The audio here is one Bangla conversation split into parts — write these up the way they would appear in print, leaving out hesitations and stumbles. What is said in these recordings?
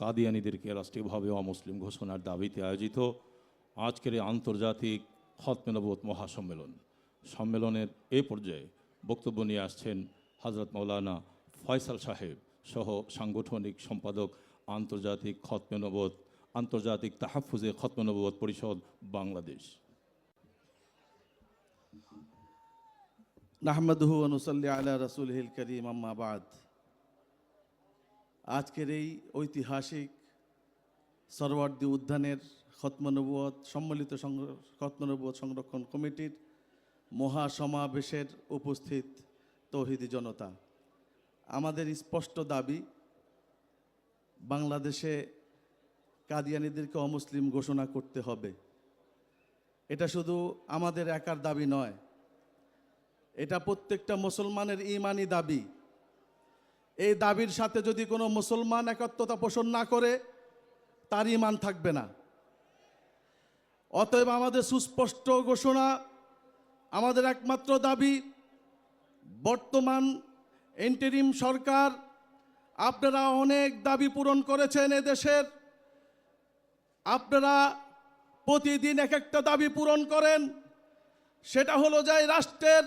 কাদিয়ানীদেরকে রাষ্ট্রীয়ভাবে অমুসলিম ঘোষণার দাবিতে আয়োজিত আজকের এই আন্তর্জাতিক খতমে নবুয়ত মহাসম্মেলন। সম্মেলনের এ পর্যায়ে বক্তব্য নিয়ে আসছেন হযরত মাওলানা ফয়সাল সাহেব সহ সাংগঠনিক সম্পাদক আন্তর্জাতিক খতমে নবুয়ত আন্তর্জাতিক তাহাফুজে খতমে নবুয়ত পরিষদ বাংলাদেশ। নাহমাদুহু ওয়া নুসাল্লি আলা রাসূলিহিল কারীম, আম্মা বাদ। আজকের এই ঐতিহাসিক সরওয়ার্দী উদ্যানের খতমে নবুয়ত সম্মিলিত খতমে নবুয়ত সংরক্ষণ কমিটির মহাসমাবেশের উপস্থিত তৌহিদি জনতা, আমাদের স্পষ্ট দাবি, বাংলাদেশে কাদিয়ানীদেরকে অমুসলিম ঘোষণা করতে হবে। এটা শুধু আমাদের একার দাবি নয়, এটা প্রত্যেকটা মুসলমানের ঈমানি দাবি। এই দাবির সাথে যদি কোনো মুসলমান একত্রতা পোষণ না করে, তার ঈমান থাকবে না। অতএব আমাদের সুস্পষ্ট ঘোষণা, আমাদের একমাত্র দাবি, বর্তমান ইন্টারিম সরকার, আপনারা অনেক দাবি পূরণ করেছেন এদেশের, আপনারা প্রতিদিন এক একটা দাবি পূরণ করেন। সেটা হলো যে রাষ্ট্রের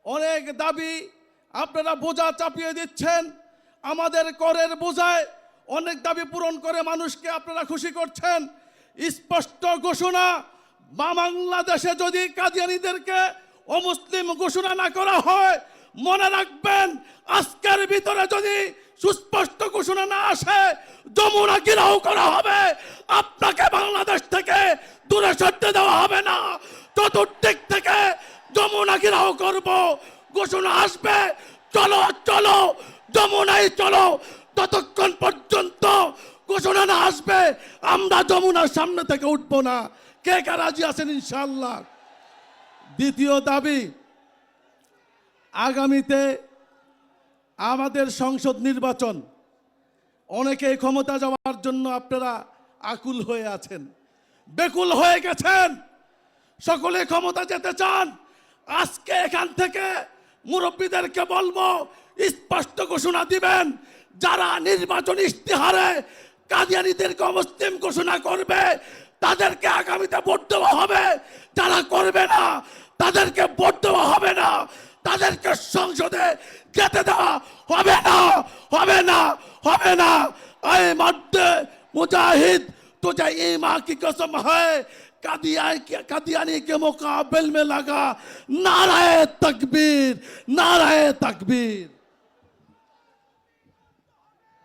অনেক দাবি আপনারা বোঝা চাপিয়ে দিচ্ছেন, আমাদের করের বোঝায় অনেক দাবি পূরণ করে মানুষকে আপনারা খুশি করছেন। স্পষ্ট ঘোষণা, বাংলাদেশে যদি কাদিয়ানীদেরকে অমুসলিম ঘোষণা না করা হয়, মনে রাখবেন আজকের ভিতরে যদি সুস্পষ্ট ঘোষণা না আসে, যমুনা ঘেরাও করা হবে, আপনাকে বাংলাদেশ থেকে দূরে সরতে দেওয়া হবে না। চতুর্দিক থেকে যমুনা ঘেরাও করব, ঘোষণা আসবে, চলো চলো যমুনায় চলো। ততক্ষণ পর্যন্ত ঘোষণা না আসবে, আমরা যমুনার সামনে থেকে উঠবো না। কে কে রাজি আছেন ইনশাআল্লাহ? দ্বিতীয় দাবি, আগামীতে আমাদের সংসদ নির্বাচন, অনেকে ক্ষমতা যাওয়ার জন্য আপনারা আকুল হয়ে আছেন, বেকুল হয়ে গেছেন, সকলে ক্ষমতা যেতে চান। আজকে এখান থেকে মুরব্বীদেরকে বলবো, স্পষ্ট ঘোষণা দিবেন, যারা নির্বাচন ইশতেহারে কাদিয়ানীদেরকে অমুসলিম ঘোষণা করবে তাদেরকে আগামীতে ভোট দেওয়া হবে, যারা করবে না তাদেরকে ভোট দেওয়া হবে না, তাদেরকে সংসদে যেতে দেওয়া হবে না, হবে না, হবে না। আয়ে মর্দে মুজাহিদ, तुझे ईमान की कसम है, कादियानी के मुकाबले में लगा नाराए तकबीर, नाराए तकबीर।